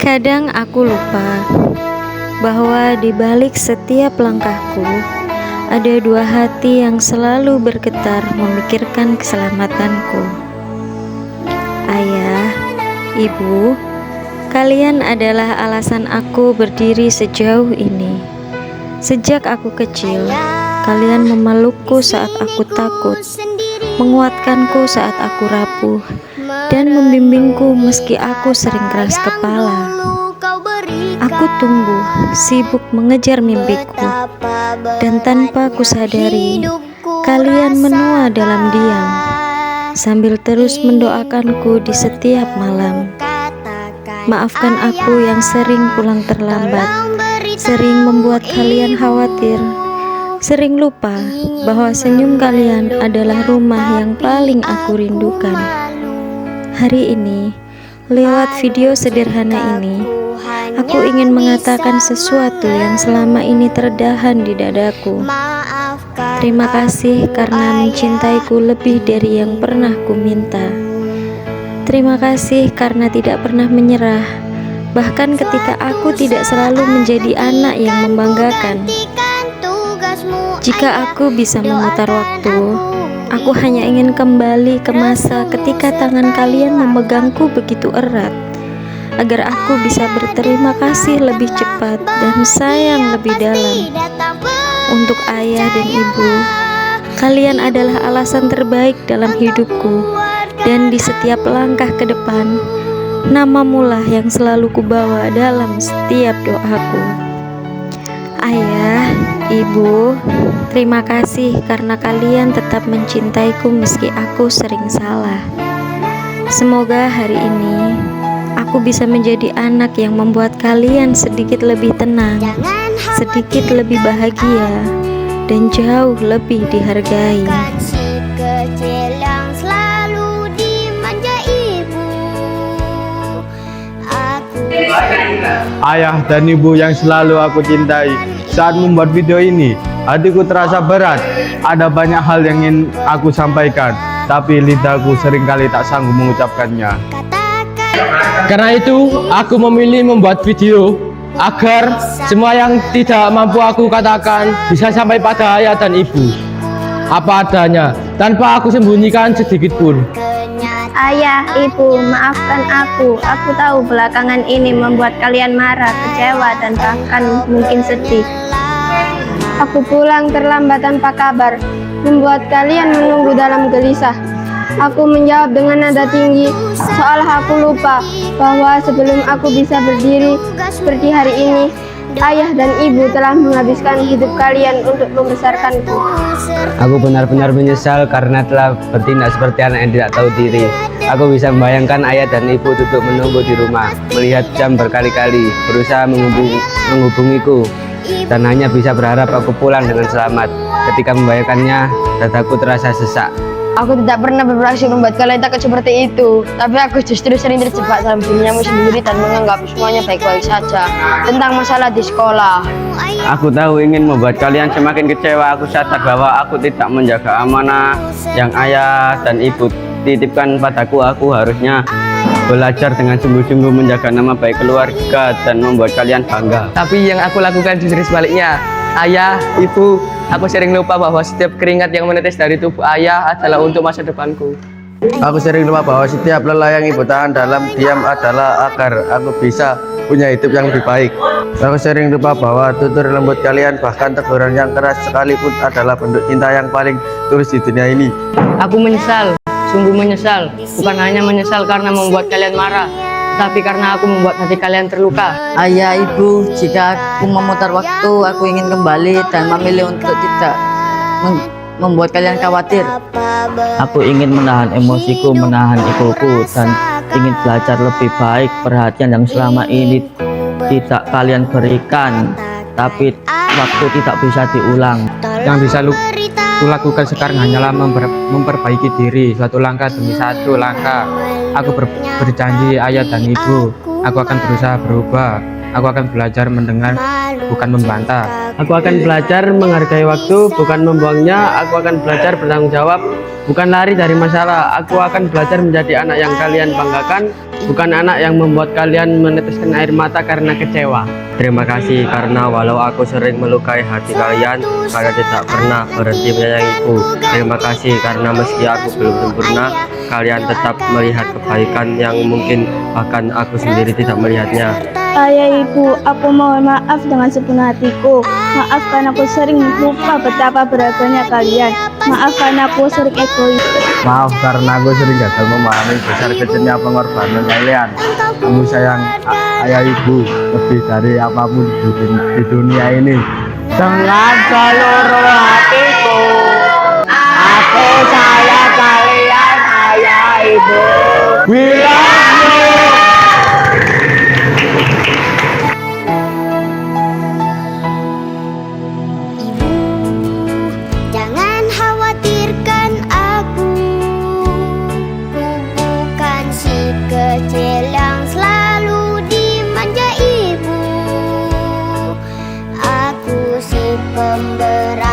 Kadang aku lupa bahwa di balik setiap langkahku ada dua hati yang selalu bergetar memikirkan keselamatanku. Ayah, ibu, kalian adalah alasan aku berdiri sejauh ini. Sejak aku kecil, kalian memelukku saat aku takut, menguatkanku saat aku rapuh, dan membimbingku meski aku sering keras kepala. Aku tumbuh, sibuk mengejar mimpiku, dan tanpa kusadari, kalian menua dalam diam, sambil terus mendoakanku di setiap malam. Maafkan aku yang sering pulang terlambat, sering membuat kalian khawatir, sering lupa bahwa senyum kalian adalah rumah yang paling aku rindukan. Hari ini, lewat video sederhana ini, aku ingin mengatakan sesuatu yang selama ini terdahan di dadaku. Terima kasih karena mencintaiku lebih dari yang pernah ku minta. Terima kasih karena tidak pernah menyerah, bahkan ketika aku tidak selalu menjadi anak yang membanggakan. Jika aku bisa memutar waktu, aku hanya ingin kembali ke masa ketika tangan kalian memegangku begitu erat, agar aku bisa berterima kasih lebih cepat dan sayang lebih dalam. Untuk ayah dan ibu, kalian adalah alasan terbaik dalam hidupku, dan di setiap langkah ke depan, namamulah yang selalu kubawa dalam setiap doaku. Ayah, ibu, terima kasih karena kalian tetap mencintaiku meski aku sering salah. Semoga hari ini aku bisa menjadi anak yang membuat kalian sedikit lebih tenang, sedikit lebih bahagia, dan jauh lebih dihargai. Ayah dan ibu yang selalu aku cintai, saat membuat video ini, hatiku terasa berat. Ada banyak hal yang ingin aku sampaikan, tapi lidahku seringkali tak sanggup mengucapkannya. Karena itu, aku memilih membuat video agar semua yang tidak mampu aku katakan bisa sampai pada ayah dan ibu apa adanya, tanpa aku sembunyikan sedikit pun. Ayah, ibu, maafkan aku. Aku tahu belakangan ini membuat kalian marah, kecewa, dan bahkan mungkin sedih. Aku pulang terlambat tanpa kabar, membuat kalian menunggu dalam gelisah. Aku menjawab dengan nada tinggi, seolah aku lupa bahwa sebelum aku bisa berdiri seperti hari ini, ayah dan ibu telah menghabiskan hidup kalian untuk membesarkanku. Aku benar-benar menyesal karena telah bertindak seperti anak yang tidak tahu diri. Aku bisa membayangkan ayah dan ibu duduk menunggu di rumah, melihat jam berkali-kali, berusaha menghubungiku, dan hanya bisa berharap aku pulang dengan selamat. Ketika membayangkannya, dadaku terasa sesak. Aku tidak pernah beraksi membuat kalian takut seperti itu, tapi aku justru sering terjebak dalam duniamu sendiri dan menganggap semuanya baik-baik saja. Tentang masalah di sekolah, Aku tahu ingin membuat kalian semakin kecewa. Aku sadar bahwa aku tidak menjaga amanah yang ayah dan ibu titipkan padaku. Aku harusnya belajar dengan sungguh-sungguh menjaga nama baik keluarga dan membuat kalian bangga. Tapi yang aku lakukan justru sebaliknya. Ayah, ibu, aku sering lupa bahwa setiap keringat yang menetes dari tubuh ayah adalah untuk masa depanku. Aku sering lupa bahwa setiap lelah yang ibu tahan dalam diam adalah agar aku bisa punya hidup yang lebih baik. Aku sering lupa bahwa tutur lembut kalian, bahkan teguran yang keras sekalipun, adalah bentuk cinta yang paling tulus di dunia ini. Aku menyesal, sungguh menyesal. Bukan hanya menyesal karena membuat kalian marah, tapi karena aku membuat hati kalian terluka. Ayah, ibu, jika aku memutar waktu, aku ingin kembali dan memilih untuk tidak membuat kalian khawatir. Aku ingin menahan emosiku, menahan egoku, dan ingin belajar lebih baik. Perhatian yang selama ini tidak kalian berikan, tapi waktu tidak bisa diulang. Yang bisa ku lakukan sekarang hanyalah memperbaiki diri, satu langkah demi satu langkah. Aku berjanji ayah dan ibu, aku akan berusaha berubah. Aku akan belajar mendengar, bukan membantah. Aku akan belajar menghargai waktu, bukan membuangnya. Aku akan belajar bertanggung jawab, bukan lari dari masalah. Aku akan belajar menjadi anak yang kalian banggakan, bukan anak yang membuat kalian meneteskan air mata karena kecewa. Terima kasih karena walau aku sering melukai hati kalian tidak pernah berhenti menyayangiku. Terima kasih karena meski aku belum sempurna, kalian tetap melihat kebaikan yang mungkin bahkan aku sendiri tidak melihatnya. Ayah, Ibu, aku mohon maaf dengan sepenuh hatiku. Maafkan aku sering lupa betapa berharganya kalian. Maafkan aku sering egois. Maaf karena aku sering gagal memahami besar kecilnya pengorbanan kalian. Kamu sayang ayah ibu lebih dari apapun di dunia ini. Dengan seluruh hatiku, aku sayang kalian ayah ibu. We love you. Jangan khawatirkan aku, bukan si kecil yang selalu dimanja ibu. Aku si pemberani